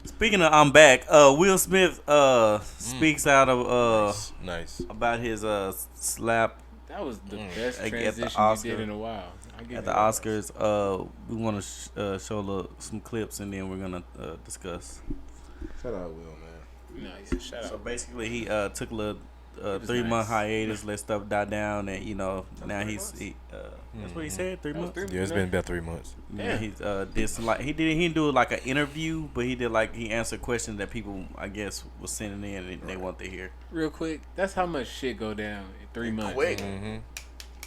Speaking of, I'm back. Will Smith speaks out of nice about his slap That was the best at the transition you did in a while. at the Oscars. We want to show some clips and then we're gonna discuss. Shout out Will, man. Nice, shout So out. basically, he took a little was 3 month nice. hiatus, let stuff die down, and now he's that's what he said, 3 months. yeah, it's been about 3 months. Yeah, he did some he didn't do like an interview, but he answered questions that people I guess was sending in and they want to hear. Real quick, that's how much shit go down in 3 months. Quick. Mm-hmm.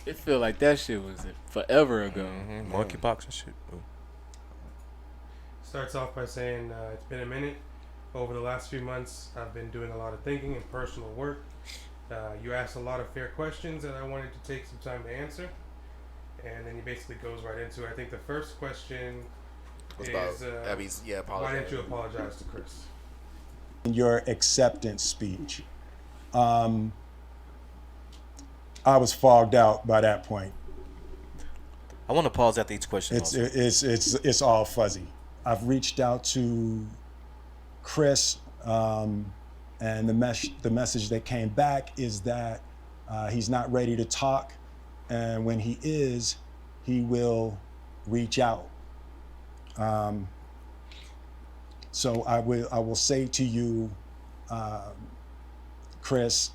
It feel like that shit was forever ago. Mm-hmm. Monkeypox and shit. Ooh. Starts off by saying it's been a minute. Over the last few months, I've been doing a lot of thinking and personal work. You asked a lot of fair questions that I wanted to take some time to answer. And then he basically goes right into it. I think the first question What's is, about Abby's? Yeah, why apologize. didn't you apologize to Chris? Your acceptance speech. I was fogged out by that point. I want to pause after each question. It's all fuzzy. I've reached out to Chris, and the message that came back is that he's not ready to talk, and when he is, he will reach out. So I will say to you, Chris,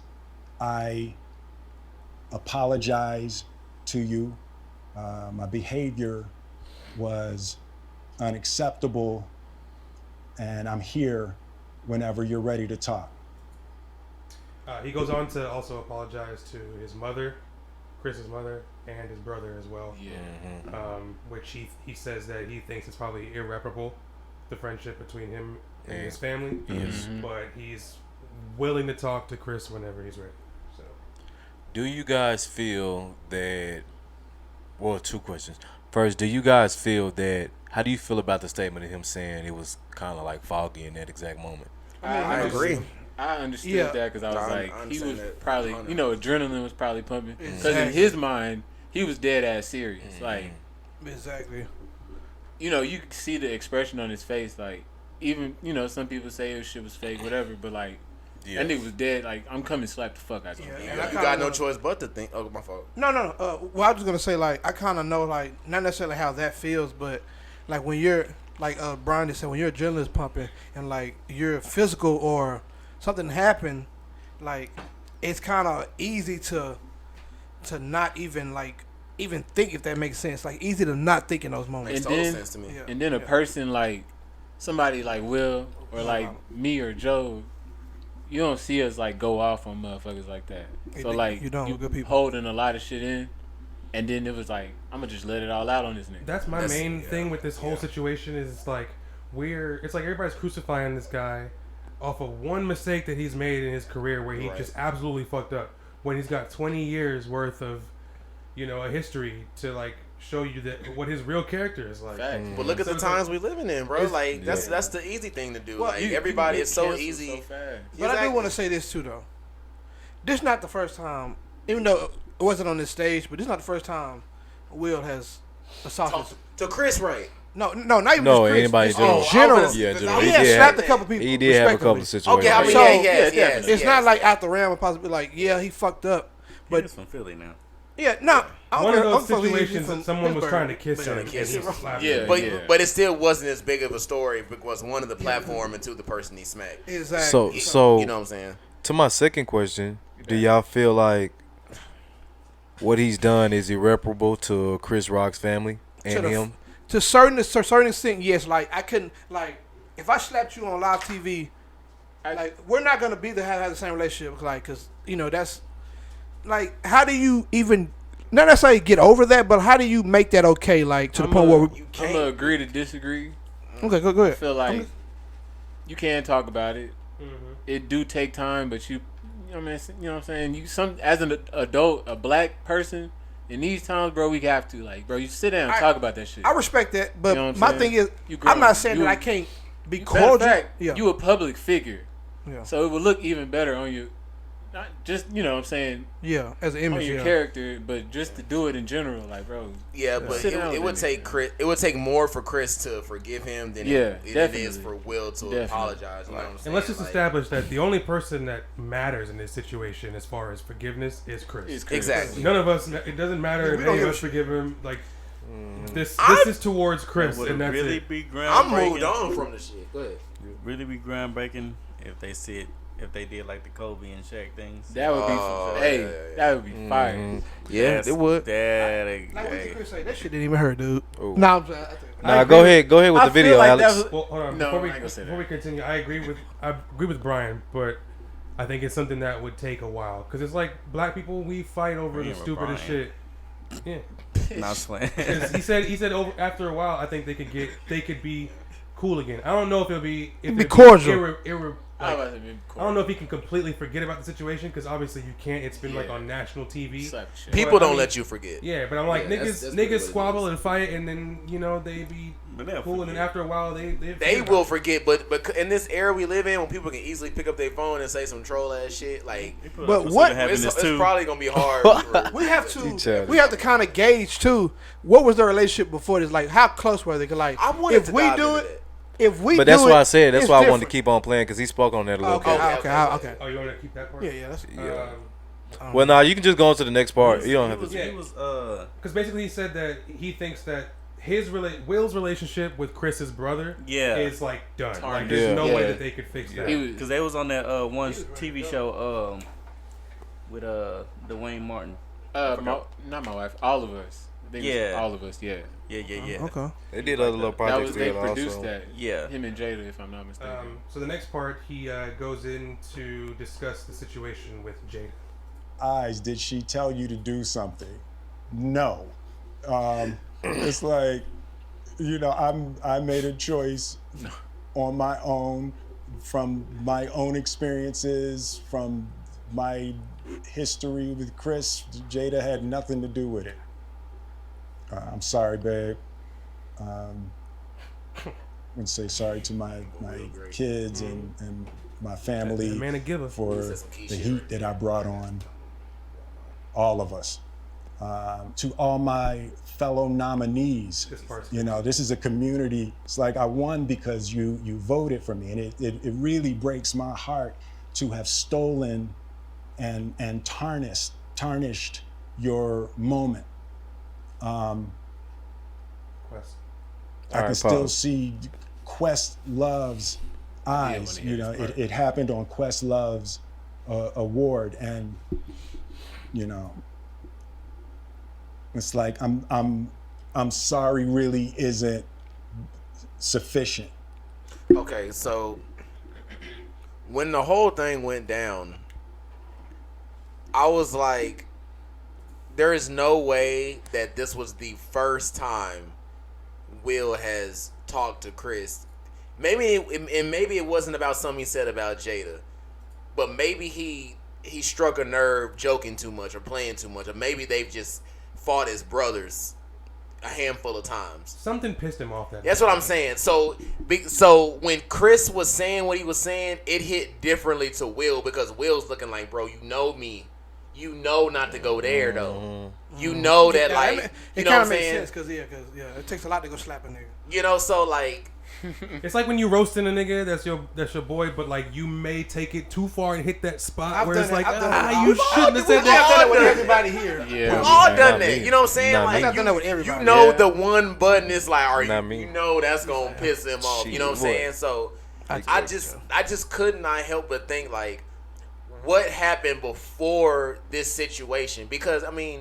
I apologize to you. My behavior was unacceptable, and I'm here whenever you're ready to talk. He goes on to also apologize to his mother, Chris's mother, and his brother as well. Yeah. Which he says that he thinks it's probably irreparable, the friendship between him and his family. Yes. But he's willing to talk to Chris whenever he's ready. So, Do you guys feel that? Well, 2 questions. First, do you guys feel that? How do you feel about the statement of him saying it was kind of like foggy in that exact moment? I agree. I understood Yeah. that because I was I like, he understand was that probably, 100%. adrenaline was probably pumping. Because in Exactly. his mind, he was dead ass serious. Like, Exactly. you could see the expression on his face. Like, even, some people say his shit was fake, whatever, but like, Yeah. that nigga was dead. Like, I'm coming to slap the fuck out of him. Yeah. You I got kinda no wanna- choice but to think. Oh, my fault. No. Well, I was gonna say like I kind of know like not necessarily how that feels, but like when you're like Brian just said, when your adrenaline's pumping and like you're physical or something happened, like it's kind of easy to not even think, if that makes sense. Like easy to not think in those moments. Makes And total then- sense to me. Yeah. And then a Yeah. person like somebody like Will or like Wow. me or Joe, you don't see us like go off on motherfuckers like that. You So think like you don't, you we're good people. holding a lot of shit in, and then it was like I'm gonna just let it all out on this nigga. that's my That's- main yeah. thing with this whole situation is it's like everybody's crucifying this guy off of one mistake that he's made in his career where he Right. just absolutely fucked up when he's got 20 years worth of a history to like show you that what his real character is like. Facts. But look at the So it's times we living in, bro. It's- Like that's the easy thing to do. Well, like you everybody get is so canceled easy. so fast. But I do Exactly. want to say this too, though. This not the first time, even though it wasn't on this stage, but this not the first time Will has assaulted. To Chris, right? No, not even No, just Chris, anybody just in in general. general. Yeah, general. He He has did slapped have- a couple people. He did have a couple of respectively. situations. Okay, I mean, So, yes. It's not like out the realm of possibly like, yeah, he fucked up, But but he's from Philly now. yeah, no. One of those situations that someone was trying to kiss him. Trying to kiss and he him. slapped Yeah. him. But it still wasn't as big of a story because one of the platform and two the person he smacked. Exactly. So You know what I'm saying? to my second question, do y'all feel like what he's done is irreparable to Chris Rock's family and him? To a certain extent, yes. Like I couldn't like if I slapped you on live TV, like we're not gonna be have the same relationship, like because that's like how do you even not necessarily get over that, but how do you make that okay? Like to the point where You I'm can't. gonna agree to disagree. okay, go I ahead. feel like you can talk about it. Mhm. It do take time, but you know what I'm saying. You as an adult, a black person. In these times, bro, we have to bro. You sit down and talk about that shit. I respect that, but You know what I'm my saying? thing is, You grown. I'm not saying You- that I can't be Matter of cordial. fact, Yeah. you a public figure, Yeah. so it would look even better on you not just you know what I'm saying Yeah, as an on image. your Yeah. character, but just to do it in general, like bro. Yeah, but Sit down it would with take it. Chris. It would take more for Chris to forgive him than Yeah, it is definitely. for Will to Definitely. apologize. You know what I'm saying? And let's just Like, establish that the only person that matters in this situation, as far as forgiveness, is Chris. It's Chris. Exactly. None of us. It doesn't matter if we don't any of give a us forgive him. Like this I'm- is towards Chris, Would and it that's really it. be I'm groundbreaking? moved on from the shit. Go ahead. Really be groundbreaking if they did like the Kobe and Shaq things. That would be Oh, hey, yeah, yeah. that would be fire. Yeah, That's- it would. That, Like, what hey. did Chris say? That shit didn't even hurt, dude. Ooh. No, I'm saying. Nah, go ahead with I the video, feel like Alex. that was- Well, hold on. No, before I ain't gonna say before that. we continue, I agree with Brian, but I think it's something that would take a while because it's like black people, we fight over the Agreeing with stupidest Brian. shit. Yeah, Not playing. 'Cause he said over after a while, I think they could be cool again. I don't know if it'll be cordial. I like, I don't know if he can completely forget about the situation because obviously you can't. It's been like Yeah. on national TV. Slap the shit. People But, I don't mean- let you forget. Yeah, but I'm like Yeah, that's niggas really what it squabble is. and fight, and then they be But they'll cool, and then forget. after a while they They will forget, but in this era we live in, when people can easily pick up their phone and say some troll ass shit, like People But are what- having it's this too. probably gonna be hard. for- We have childish. to kind of gauge too. What was their relationship before this? Like, how close were they? 'Cause, like, I wanted if to we dive do into it, that. if we But do that's it, why I said. That's it's why I wanted different. to keep on playing because he spoke on that a little Okay, bit. okay. Oh, you want to keep that part? Yeah, that's Well, nah, you can just go on to the next part. You don't have to. He was Because basically he said that he thinks that Will's relationship with Chris's brother Yeah. is like done. Like Tarnished. there's no way Yeah. that they could fix that. He was, because they was on that one TV show with Dwayne Martin. not my wife. All of us. I think it was Yeah. all of us. Yeah. Yeah. okay. They did other little That projects was they together produced also. that. Yeah. Him and Jada, if I'm not mistaken. So the next part he goes in to discuss the situation with Jada. Eyes, did she tell you to do something? No. It's like, I made a choice on my own, from my own experiences, from my history with Chris. Jada had nothing to do with it. I'm sorry, babe. I'm gonna say sorry to my kids and my family The man a giver. for the heat that I brought on all of us. To all my fellow nominees, This part's this is a community. It's like I won because you voted for me, and it really breaks my heart to have stolen and tarnished your moment. Quest. I All can right, still pause. see Questlove's eyes. wanna hear this part. It happened on Questlove's award, and it's like I'm sorry really isn't sufficient. Okay, so when the whole thing went down, I was like, there is no way that this was the first time Will has talked to Chris. Maybe it wasn't about something he said about Jada, but maybe he struck a nerve joking too much or playing too much, or maybe they've just fought as brothers a handful of times. Something pissed him off that That's night. what I'm saying. So when Chris was saying what he was saying, it hit differently to Will, because Will's looking like, bro, you know me. You know not to go there, though. You know that, like, it you know kind what I'm of makes saying? sense because it takes a lot to go slap a nigga. You know, so, like, It's like when you roasting a nigga that's your boy, but like you may take it too far and hit that spot I've where done it's it. like, I've done it. you shouldn't have said I've that. done it with done it. everybody here. Yeah. we've all Not done me. that. You know what I'm saying? Not Like, me. I've done that with everybody. you know Yeah. the one button is like, all Not right, me. you know that's gonna piss him off. You know what I'm Shit, saying? So I I just could not help but think, like, what happened before this situation? Because I mean,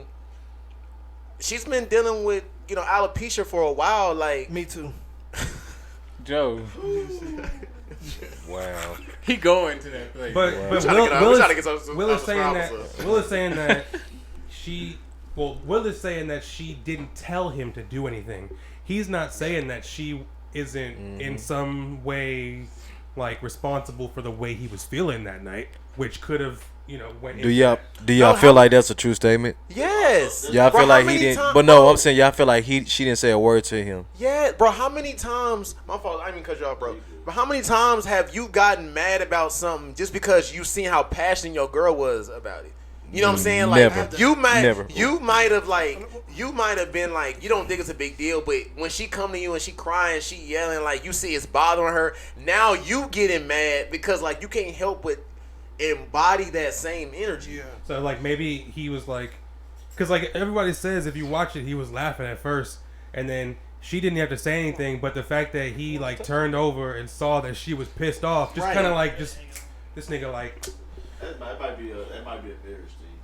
she's been dealing with alopecia for a while. Like, Me too. Joe, Wow. he going to that place. But Wow. but Trying to get out- Will trying to get some- Will is some saying that sprouts. Will is saying that Will is saying that she didn't tell him to do anything. He's not saying that she isn't in some way like responsible for the way he was feeling that night, which could have went. Do into y'all that. feel like that's a true statement? yes, Y'all Bro, feel how like he many didn't? times- But no, bro, I'm saying y'all feel like she didn't say a word to him. Yeah, bro. How many times? My fault. I didn't mean to cut you off, bro. But But how many times have you gotten mad about something just because you seen how passionate your girl was about it? You know what I'm saying? Like Never. you might Never. you might have been like, you don't think it's a big deal, but when she come to you and she crying, she yelling, like you see it's bothering her. Now you getting mad because like you can't help but embody that same energy. Yeah. So like maybe he was like, because like everybody says if you watch it, he was laughing at first, and then she didn't have to say anything, but the fact that he like turned over and saw that she was pissed off, just kind of like just this nigga like. That might be a marriage thing.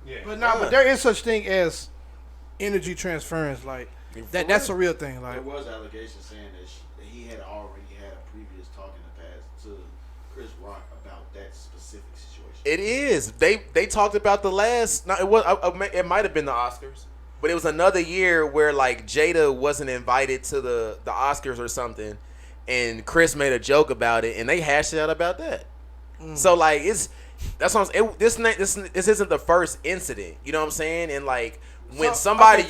Yeah. But there is such thing as energy transference. Like that's a real thing. There Like was allegations saying that he had already had a previous talk in the past to Chris Rock about that specific situation. It is. They talked about the last. No, it might have been the Oscars, but it was another year where like Jada wasn't invited to the Oscars or something, and Chris made a joke about it, and they hashed it out about that. So like that's what I'm saying. This isn't the first incident. You know what I'm saying? And like when somebody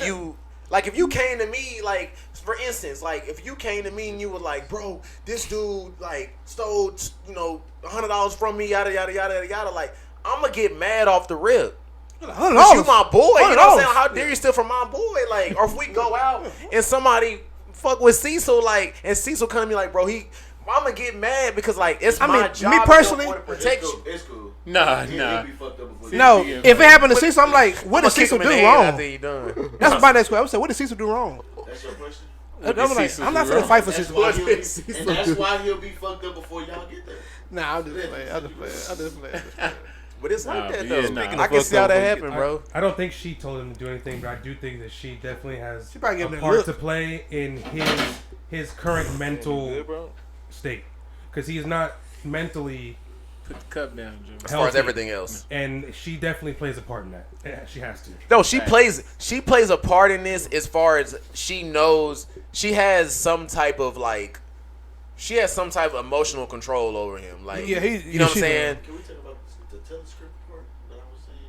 like if you came to me, like for instance, like if you came to me and you were like, bro, this dude like stole $100 from me, yada yada yada yada yada, like I'm gonna get mad off the rip. $100. You my boy, you know what I'm saying? $100. How dare you steal from my boy? Like, or if we go out and somebody fuck with Cecil, like, and Cecil come to me like, bro, I'm gonna get mad because like it's my job. Me personally, to protect you. It's cool. Nah. He'll be fucked up before No, Yeah, if it happened to Cecil, I'm like, what did I'ma kick Cecil him in do the head wrong? after he done. That's my next question. I would say, what did Cecil do wrong? That's your question. I'm did like, Cecil I'm not do gonna wrong? fight for That's Cecil. why he'll be fucked up before y'all get there. Nah, I'm just playing. But it's like Nah, that but though. yeah, nah. I can see how that happened, bro. I don't think she told him to do anything, but I do think that she definitely has She probably gave him a that part look. to play in his current mental state, because he is not mentally Put the cup down, Joe. As far as everything else. and she definitely plays a part in that. Yeah, she has to. No, she plays a part in this as far as she knows she has some type of emotional control over him. Like, Yeah, you know what I'm saying? Can we talk about the telescript part that I was saying?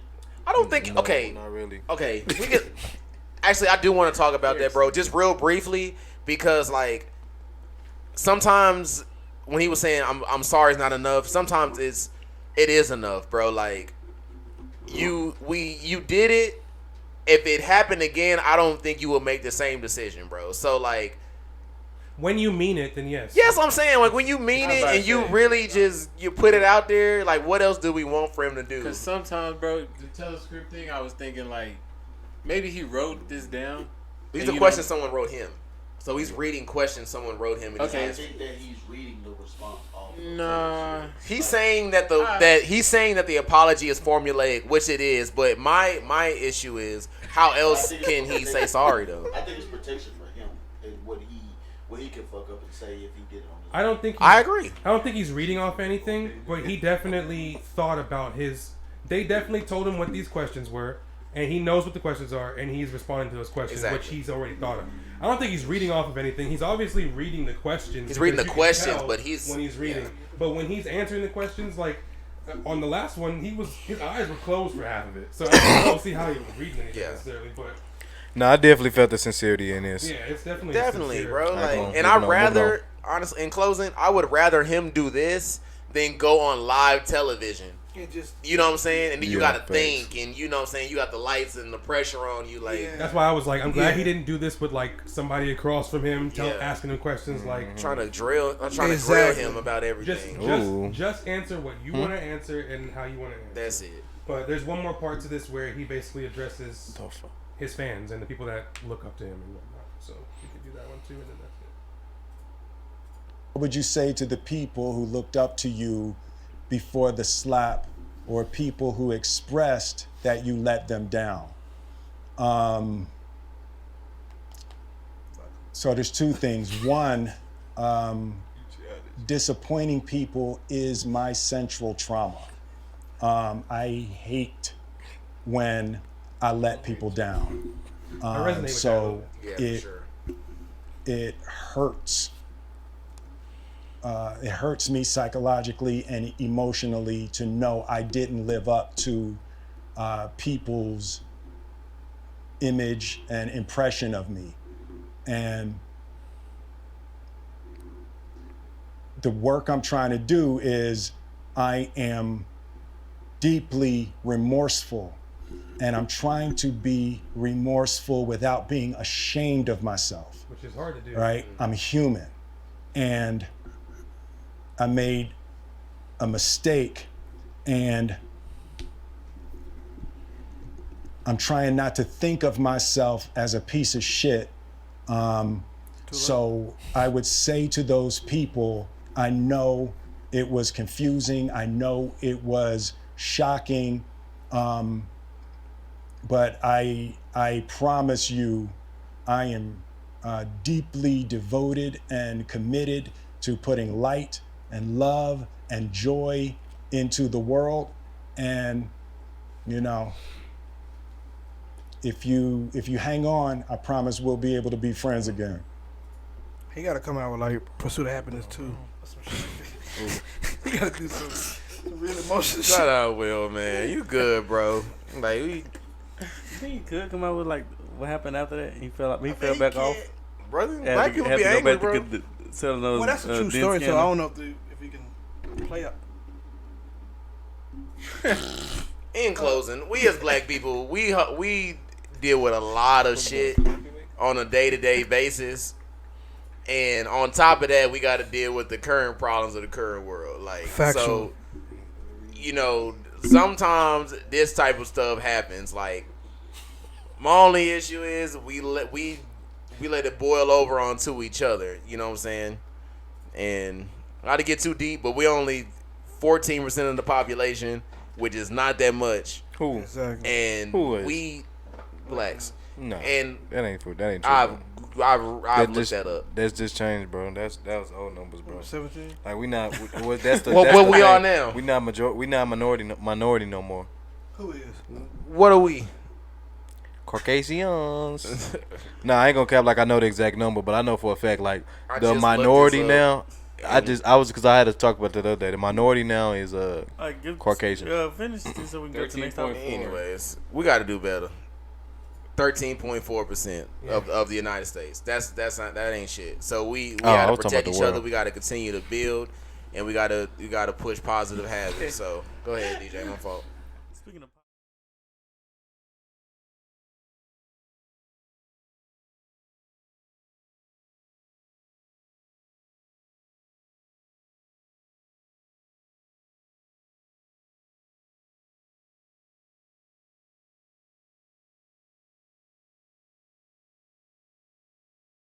I don't think. Okay, Not really. okay. We could, actually, I do want to talk about that, bro. Just real briefly, because like sometimes when he was saying I'm sorry is not enough, sometimes it is enough, bro. Like you did it. If it happened again, I don't think you will make the same decision, bro. So like, When you mean it, then yes. yes, I'm saying like when you mean it and you really just you put it out there, like what else do we want for him to do? Because sometimes, bro, the telescript thing, I was thinking like maybe he wrote this down. These and are you questions know- someone wrote him. So he's reading questions someone wrote him. And Okay. I think that he's reading the response off. Nah. he's saying that the apology is formulaic, which it is. But my issue is how else can he say sorry though? I think it's protection for him and what he can fuck up and say if he did it on his I don't think. I agree. I don't think he's reading off anything, but he definitely thought about his. They definitely told him what these questions were, and he knows what the questions are, and he's responding to those questions, which Exactly. he's already thought of. I don't think he's reading off of anything. He's obviously reading the questions. He's reading the because you can questions, tell but he's- when he's reading. yeah. But when he's answering the questions, like on the last one, his eyes were closed for half of it. So I don't see how he was reading anything Yeah. necessarily. But No, I definitely felt the sincerity in this. yeah, it's definitely sincere. Bro. I Like, agree. and Moving I'd on, moving rather, honestly, in closing, I would rather him do this than go on live television. And just You know what I'm saying? And then you Yeah, got to thanks. think, and you know what I'm saying? You got the lights and the pressure on you. Like, Yeah. That's why I was like, I'm glad Yeah. he didn't do this with like somebody across from him, Yeah. asking him questions like. I'm trying to grill Exactly. him about Just, everything. Ooh. just answer what you want to answer and how you want to answer. That's it. But there's one more part to this where he basically addresses The fuck? his fans and the people that look up to him and whatnot. So we could do that one too, and then that's it. What would you say to the people who looked up to you before the slap, or people who expressed that you let them down? So there's two things. One, disappointing people is my central trauma. I hate when I let people down. I resonate with So Yeah, for it sure. it hurts. It hurts me psychologically and emotionally to know I didn't live up to people's image and impression of me. And the work I'm trying to do is I am deeply remorseful, and I'm trying to be remorseful without being ashamed of myself. Which is hard to do. Right? I'm human, and I made a mistake, and I'm trying not to think of myself as a piece of shit. So I would say to those people, I know it was confusing. I know it was shocking. But I promise you, I am deeply devoted and committed to putting light and love and joy into the world. And, you know, if you hang on, I promise we'll be able to be friends again. He gotta come out with like Pursuit of Happiness too. He gotta do some real emotional shit. Shout out, Will, man. You good, bro. Like, You think he could come out with like what happened after that? He fell back off. brother. Had Black to- people had be to go angry, back to bro. get the- selling those. Well, that's a true den story, so I scanners. don't know if we can play up. In closing, we as black people, we deal with a lot of shit on a day-to-day basis, and on top of that, we got to deal with the current problems of the current world. Like, Factual. so, you know, sometimes this type of stuff happens. Like, my only issue is we let it boil over onto each other. You know what I'm saying? And not to get too deep, but we only 14% of the population, which is not that much. Who? Exactly. And Who is? we blacks. No. And That ain't true. I've bro. looked that up. That's just changed, bro. That was old numbers, bro. 17. Like we not. That's the. Well, that's what the we thing. are now? We not minority no more. Who is? What are we? Caucasians. Nah, I ain't gonna cap like I know the exact number, but I know for a fact like I the just minority looked this now. I was because I had to talk about that the other day. The minority now is Like, give, Caucasian. Finish this so we can go to the next topic. Anyways, we got to do better. 13.4% of the United States. That ain't shit. So we I gotta was talking protect about each the other. world. We gotta continue to build, and we gotta push positive habits. So go ahead, DJ. My fault. Speaking of